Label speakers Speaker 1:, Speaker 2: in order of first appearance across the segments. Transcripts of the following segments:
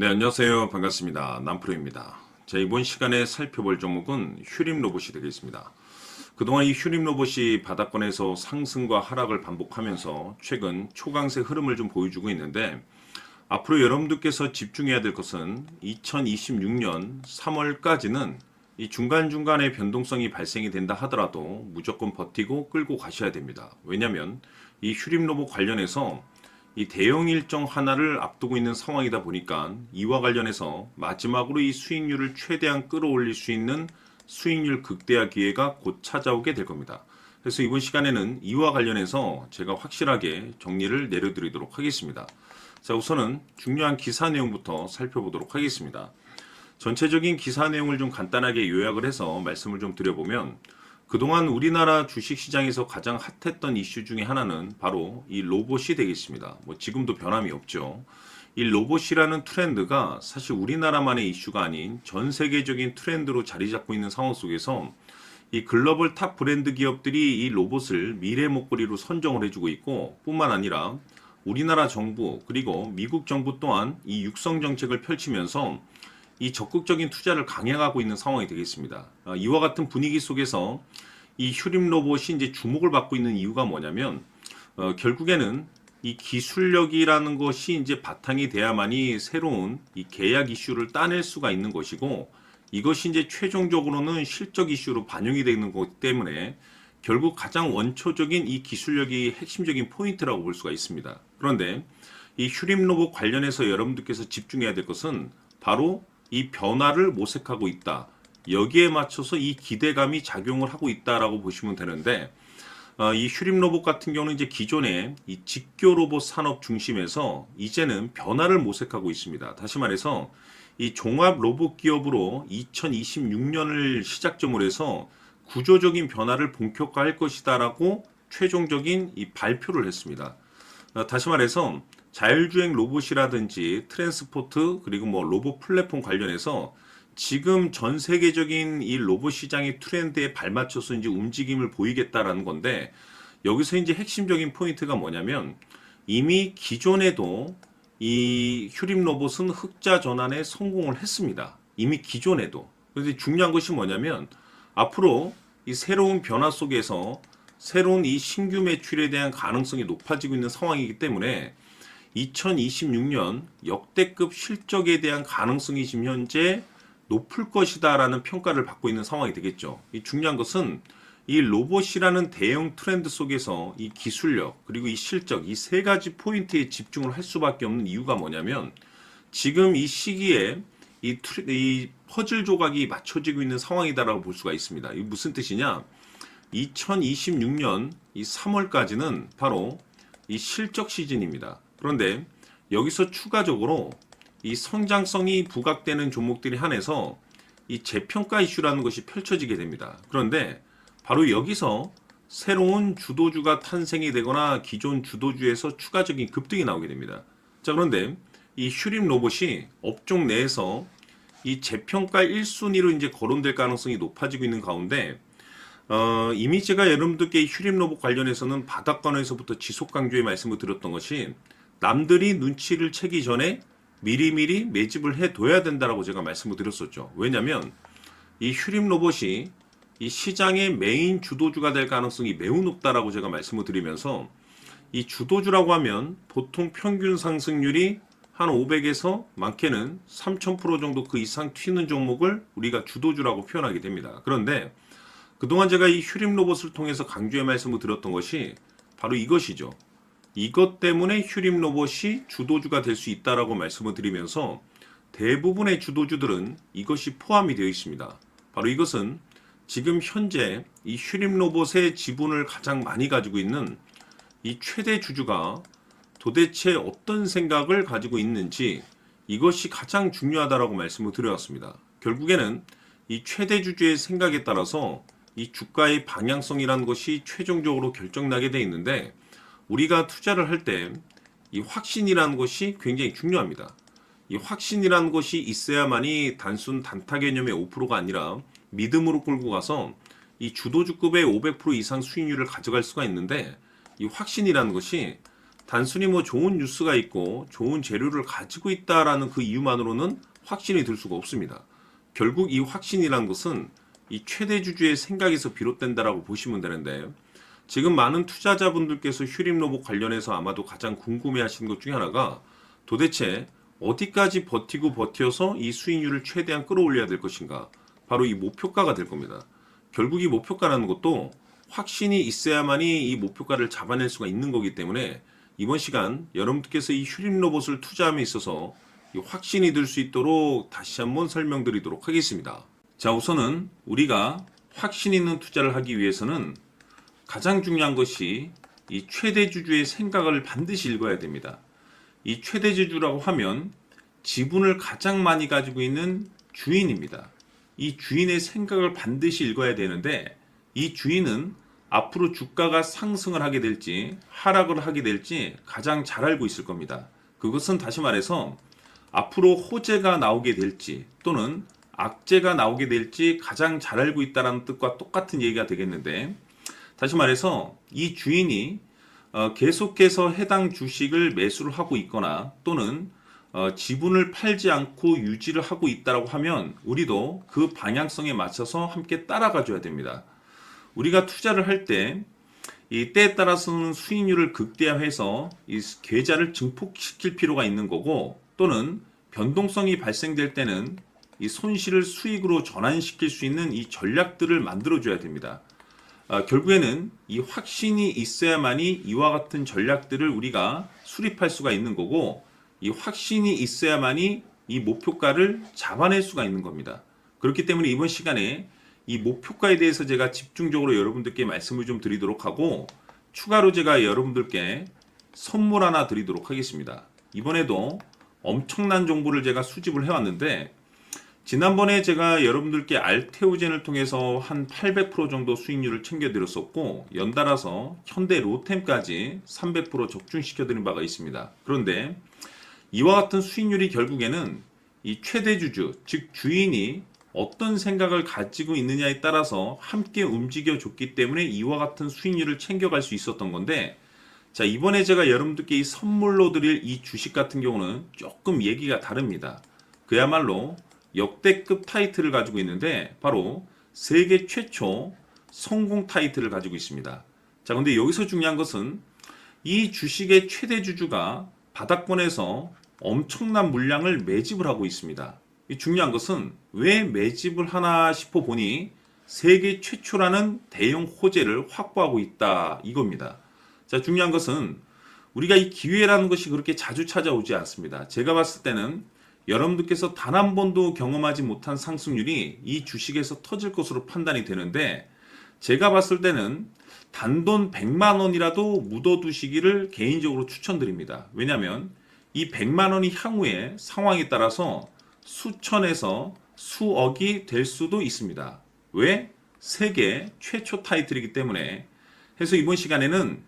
Speaker 1: 네, 안녕하세요. 반갑습니다. 남프로입니다. 자, 이번 시간에 살펴볼 종목은 휴림 로봇이 되겠습니다. 그동안 이 휴림 로봇이 바닥권에서 상승과 하락을 반복하면서 최근 초강세 흐름을 좀 보여주고 있는데, 앞으로 여러분들께서 집중해야 될 것은 2026년 3월까지는 이 중간중간에 변동성이 발생이 된다 하더라도 무조건 버티고 끌고 가셔야 됩니다. 왜냐하면 이 휴림 로봇 관련해서 이 대형 일정 하나를 앞두고 있는 상황이다 보니까 이와 관련해서 마지막으로 이 수익률을 최대한 끌어올릴 수 있는 수익률 극대화 기회가 곧 찾아오게 될 겁니다. 그래서 이번 시간에는 이와 관련해서 제가 확실하게 정리를 내려드리도록 하겠습니다. 자, 우선은 중요한 기사 내용부터 살펴보도록 하겠습니다. 전체적인 기사 내용을 좀 간단하게 요약을 해서 말씀을 좀 드려보면, 그동안 우리나라 주식시장에서 가장 핫했던 이슈 중에 하나는 바로 이 로봇이 되겠습니다. 뭐 지금도 변함이 없죠. 이 로봇이라는 트렌드가 사실 우리나라만의 이슈가 아닌 전 세계적인 트렌드로 자리 잡고 있는 상황 속에서 이 글로벌 탑 브랜드 기업들이 이 로봇을 미래 먹거리로 선정을 해주고 있고, 뿐만 아니라 우리나라 정부 그리고 미국 정부 또한 이 육성 정책을 펼치면서 이 적극적인 투자를 강행하고 있는 상황이 되겠습니다. 이와 같은 분위기 속에서 이 휴림 로봇이 이제 주목을 받고 있는 이유가 뭐냐면, 결국에는 이 기술력이라는 것이 이제 바탕이 돼야만이 새로운 이 계약 이슈를 따낼 수가 있는 것이고, 이것이 이제 최종적으로는 실적 이슈로 반영이 되는 거기 때문에 결국 가장 원초적인 이 기술력이 핵심적인 포인트라고 볼 수가 있습니다. 그런데 이 휴림 로봇 관련해서 여러분들께서 집중해야 될 것은 바로 이 변화를 모색하고 있다. 여기에 맞춰서 이 기대감이 작용을 하고 있다라고 보시면 되는데, 이 휴림 로봇 같은 경우는 이제 기존의 이 직교 로봇 산업 중심에서 이제는 변화를 모색하고 있습니다. 다시 말해서 이 종합 로봇 기업으로 2026년을 시작점으로 해서 구조적인 변화를 본격화할 것이다라고 최종적인 이 발표를 했습니다. 다시 말해서 자율주행 로봇이라든지 트랜스포트 그리고 뭐 로봇 플랫폼 관련해서 지금 전 세계적인 이 로봇 시장의 트렌드에 발맞춰서 이제 움직임을 보이겠다라는 건데, 여기서 이제 핵심적인 포인트가 뭐냐면, 이미 기존에도 이 휴림 로봇은 흑자 전환에 성공을 했습니다. 이미 기존에도. 그런데 중요한 것이 뭐냐면, 앞으로 이 새로운 변화 속에서 새로운 이 신규 매출에 대한 가능성이 높아지고 있는 상황이기 때문에 2026년 역대급 실적에 대한 가능성이 지금 현재 높을 것이다라는 평가를 받고 있는 상황이 되겠죠. 이 중요한 것은 이 로봇이라는 대형 트렌드 속에서 이 기술력 그리고 이 실적 이 세 가지 포인트에 집중을 할 수밖에 없는 이유가 뭐냐면, 지금 이 시기에 이 퍼즐 조각이 맞춰지고 있는 상황이다라고 볼 수가 있습니다. 이 무슨 뜻이냐? 2026년 이 3월까지는 바로 이 실적 시즌입니다. 그런데 여기서 추가적으로 이 성장성이 부각되는 종목들이 한해서 이 재평가 이슈라는 것이 펼쳐지게 됩니다. 그런데 바로 여기서 새로운 주도주가 탄생이 되거나 기존 주도주에서 추가적인 급등이 나오게 됩니다. 자, 그런데 이 휴림 로봇이 업종 내에서 이 재평가 1순위로 이제 거론될 가능성이 높아지고 있는 가운데, 이미 제가 여러분들께 이 휴림 로봇 관련해서는 바닥권에서부터 지속 강조의 말씀을 드렸던 것이, 남들이 눈치를 채기 전에 미리미리 매집을 해둬야 된다라고 제가 말씀을 드렸었죠. 왜냐하면 이 휴림 로봇이 이 시장의 메인 주도주가 될 가능성이 매우 높다라고 제가 말씀을 드리면서, 이 주도주라고 하면 보통 평균 상승률이 한 500에서 많게는 3000% 정도 그 이상 튀는 종목을 우리가 주도주라고 표현하게 됩니다. 그런데 그동안 제가 이 휴림 로봇을 통해서 강조의 말씀을 드렸던 것이 바로 이것이죠. 이것 때문에 휴림 로봇이 주도주가 될 수 있다라고 말씀을 드리면서, 대부분의 주도주들은 이것이 포함이 되어 있습니다. 바로 이것은 지금 현재 이 휴림 로봇의 지분을 가장 많이 가지고 있는 이 최대 주주가 도대체 어떤 생각을 가지고 있는지, 이것이 가장 중요하다라고 말씀을 드려왔습니다. 결국에는 이 최대 주주의 생각에 따라서 이 주가의 방향성이라는 것이 최종적으로 결정나게 돼 있는데, 우리가 투자를 할 때 이 확신이라는 것이 굉장히 중요합니다. 이 확신이라는 것이 있어야만이 단순 단타 개념의 5%가 아니라 믿음으로 끌고 가서 이 주도주급의 500% 이상 수익률을 가져갈 수가 있는데, 이 확신이라는 것이 단순히 뭐 좋은 뉴스가 있고 좋은 재료를 가지고 있다라는 그 이유만으로는 확신이 들 수가 없습니다. 결국 이 확신이란 것은 이 최대 주주의 생각에서 비롯된다라고 보시면 되는데, 지금 많은 투자자분들께서 휴림 로봇 관련해서 아마도 가장 궁금해 하시는 것 중에 하나가 도대체 어디까지 버티고 버텨서 이 수익률을 최대한 끌어올려야 될 것인가? 바로 이 목표가가 될 겁니다. 결국 이 목표가라는 것도 확신이 있어야만이 이 목표가를 잡아낼 수가 있는 거기 때문에 이번 시간 여러분들께서 이 휴림 로봇을 투자함에 있어서 이 확신이 들 수 있도록 다시 한번 설명드리도록 하겠습니다. 자, 우선은 우리가 확신 있는 투자를 하기 위해서는 가장 중요한 것이 이 최대 주주의 생각을 반드시 읽어야 됩니다. 이 최대 주주라고 하면 지분을 가장 많이 가지고 있는 주인입니다. 이 주인의 생각을 반드시 읽어야 되는데, 이 주인은 앞으로 주가가 상승을 하게 될지 하락을 하게 될지 가장 잘 알고 있을 겁니다. 그것은 다시 말해서 앞으로 호재가 나오게 될지 또는 악재가 나오게 될지 가장 잘 알고 있다는 뜻과 똑같은 얘기가 되겠는데, 다시 말해서 이 주인이 계속해서 해당 주식을 매수를 하고 있거나 또는 지분을 팔지 않고 유지를 하고 있다고 하면 우리도 그 방향성에 맞춰서 함께 따라가 줘야 됩니다. 우리가 투자를 할 때 이 때에 따라서는 수익률을 극대화해서 이 계좌를 증폭시킬 필요가 있는 거고, 또는 변동성이 발생될 때는 이 손실을 수익으로 전환시킬 수 있는 이 전략들을 만들어 줘야 됩니다. 결국에는 이 확신이 있어야만이 이와 같은 전략들을 우리가 수립할 수가 있는 거고, 이 확신이 있어야만이 이 목표가를 잡아낼 수가 있는 겁니다. 그렇기 때문에 이번 시간에 이 목표가에 대해서 제가 집중적으로 여러분들께 말씀을 좀 드리도록 하고, 추가로 제가 여러분들께 선물 하나 드리도록 하겠습니다. 이번에도 엄청난 정보를 제가 수집을 해왔는데, 지난번에 제가 여러분들께 알테오젠을 통해서 한 800% 정도 수익률을 챙겨드렸었고, 연달아서 현대 로템까지 300% 적중시켜드린 바가 있습니다. 그런데 이와 같은 수익률이 결국에는 이 최대 주주, 즉 주인이 어떤 생각을 가지고 있느냐에 따라서 함께 움직여 줬기 때문에 이와 같은 수익률을 챙겨갈 수 있었던 건데, 자, 이번에 제가 여러분들께 이 선물로 드릴 이 주식 같은 경우는 조금 얘기가 다릅니다. 그야말로 역대급 타이틀을 가지고 있는데 바로 세계 최초 성공 타이틀을 가지고 있습니다. 자, 근데 여기서 중요한 것은 이 주식의 최대 주주가 바닥권에서 엄청난 물량을 매집을 하고 있습니다. 이 중요한 것은 왜 매집을 하나 싶어 보니 세계 최초라는 대형 호재를 확보하고 있다, 이겁니다. 자, 중요한 것은 우리가 이 기회라는 것이 그렇게 자주 찾아오지 않습니다. 제가 봤을 때는 여러분들께서 단 한 번도 경험하지 못한 상승률이 이 주식에서 터질 것으로 판단이 되는데, 제가 봤을 때는 단돈 100만 원이라도 묻어두시기를 개인적으로 추천드립니다. 왜냐하면 이 100만 원이 향후에 상황에 따라서 수천에서 수억이 될 수도 있습니다. 왜? 세계 최초 타이틀이기 때문에. 해서 이번 시간에는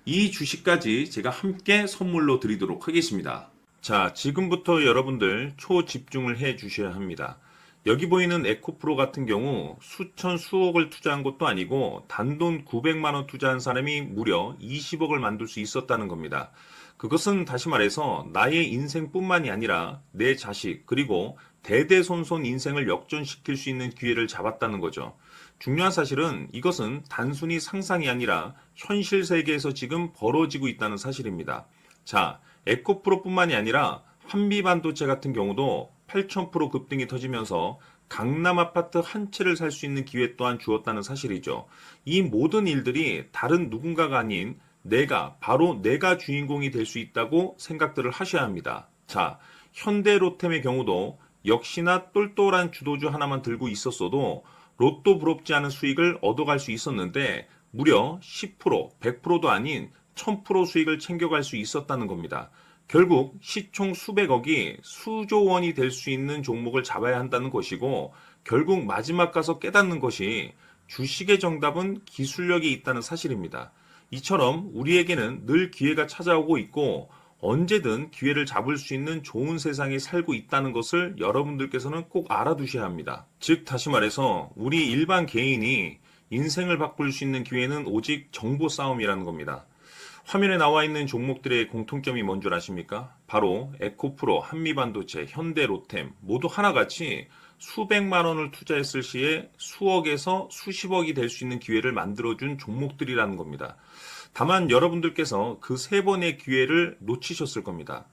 Speaker 1: 이 주식까지 제가 함께 선물로 드리도록 하겠습니다. 자, 지금부터 여러분들 초집중을 해 주셔야 합니다. 여기 보이는 에코프로 같은 경우 수천 수억을 투자한 것도 아니고 단돈 900만 원 투자한 사람이 무려 20억을 만들 수 있었다는 겁니다. 그것은 다시 말해서 나의 인생뿐만이 아니라 내 자식 그리고 대대손손 인생을 역전시킬 수 있는 기회를 잡았다는 거죠. 중요한 사실은 이것은 단순히 상상이 아니라 현실 세계에서 지금 벌어지고 있다는 사실입니다. 자, 에코프로뿐만이 아니라 한미반도체 같은 경우도 8,000% 급등이 터지면서 강남 아파트 한 채를 살 수 있는 기회 또한 주었다는 사실이죠. 이 모든 일들이 다른 누군가가 아닌 바로 내가 주인공이 될 수 있다고 생각들을 하셔야 합니다. 자, 현대로템의 경우도 역시나 똘똘한 주도주 하나만 들고 있었어도 로또 부럽지 않은 수익을 얻어갈 수 있었는데 무려 10%, 100%도 아닌 1000% 수익을 챙겨갈 수 있었다는 겁니다. 결국 시총 수백억이 수조 원이 될 수 있는 종목을 잡아야 한다는 것이고, 결국 마지막 가서 깨닫는 것이 주식의 정답은 기술력이 있다는 사실입니다. 이처럼 우리에게는 늘 기회가 찾아오고 있고 언제든 기회를 잡을 수 있는 좋은 세상에 살고 있다는 것을 여러분들께서는 꼭 알아두셔야 합니다. 즉 다시 말해서 우리 일반 개인이 인생을 바꿀 수 있는 기회는 오직 정보 싸움이라는 겁니다. 화면에 나와 있는 종목들의 공통점이 뭔 줄 아십니까? 바로 에코프로, 한미반도체, 현대로템 모두 하나같이 수백만 원을 투자했을 시에 수억에서 수십억이 될 수 있는 기회를 만들어준 종목들이라는 겁니다. 다만 여러분들께서 그 세 번의 기회를 놓치셨을 겁니다.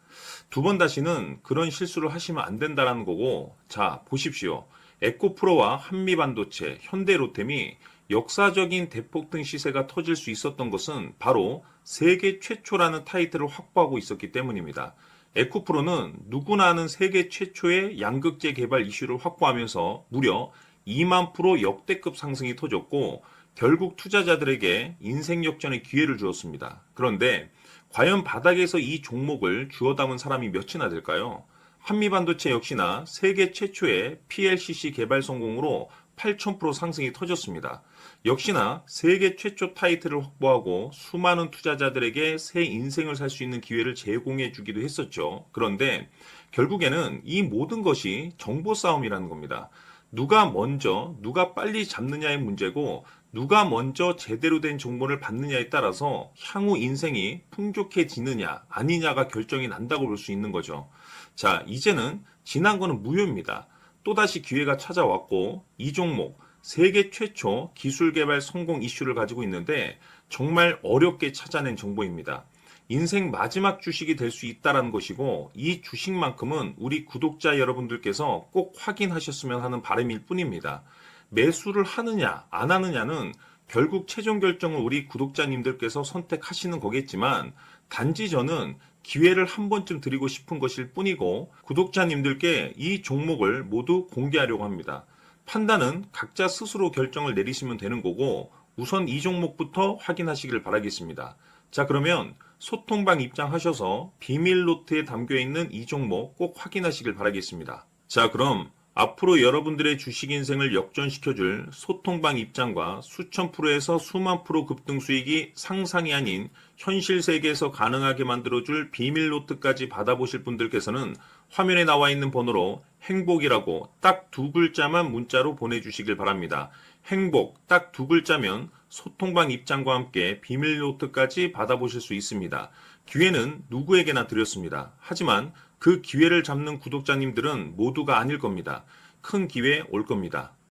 Speaker 1: 두 번 다시는 그런 실수를 하시면 안 된다는 거고, 자, 보십시오. 에코프로와 한미반도체, 현대로템이 역사적인 대폭등 시세가 터질 수 있었던 것은 바로 세계 최초라는 타이틀을 확보하고 있었기 때문입니다. 에코프로는 누구나 아는 세계 최초의 양극재 개발 이슈를 확보하면서 무려 2만 프로 역대급 상승이 터졌고 결국 투자자들에게 인생 역전의 기회를 주었습니다. 그런데 과연 바닥에서 이 종목을 주워 담은 사람이 몇이나 될까요? 한미반도체 역시나 세계 최초의 PLCC 개발 성공으로 8,000% 상승이 터졌습니다. 역시나 세계 최초 타이틀을 확보하고 수많은 투자자들에게 새 인생을 살 수 있는 기회를 제공해 주기도 했었죠. 그런데 결국에는 이 모든 것이 정보 싸움이라는 겁니다. 누가 먼저, 누가 빨리 잡느냐의 문제고 누가 먼저 제대로 된 정보를 받느냐에 따라서 향후 인생이 풍족해지느냐 아니냐가 결정이 난다고 볼 수 있는 거죠. 자, 이제는 지난 거는 무효입니다. 또다시 기회가 찾아왔고 이 종목 세계 최초 기술 개발 성공 이슈를 가지고 있는데 정말 어렵게 찾아낸 정보입니다. 인생 마지막 주식이 될 수 있다는 것이고 이 주식만큼은 우리 구독자 여러분들께서 꼭 확인하셨으면 하는 바람일 뿐입니다. 매수를 하느냐 안 하느냐는 결국 최종 결정을 우리 구독자님들께서 선택하시는 거겠지만 단지 저는 기회를 한 번쯤 드리고 싶은 것일 뿐이고 구독자님들께 이 종목을 모두 공개하려고 합니다. 판단은 각자 스스로 결정을 내리시면 되는 거고 우선 이 종목부터 확인하시길 바라겠습니다. 자, 그러면 소통방 입장하셔서 비밀 노트에 담겨있는 이 종목 꼭 확인하시길 바라겠습니다. 자, 그럼 앞으로 여러분들의 주식 인생을 역전시켜줄 소통방 입장과 수천 프로에서 수만 프로 급등 수익이 상상이 아닌 현실 세계에서 가능하게 만들어줄 비밀 노트까지 받아보실 분들께서는 화면에 나와 있는 번호로 행복이라고 딱 두 글자만 문자로 보내주시길 바랍니다. 행복 딱 두 글자면 소통방 입장과 함께 비밀 노트까지 받아보실 수 있습니다. 기회는 누구에게나 드렸습니다. 하지만 그 기회를 잡는 구독자님들은 모두가 아닐 겁니다. 큰 기회 올 겁니다.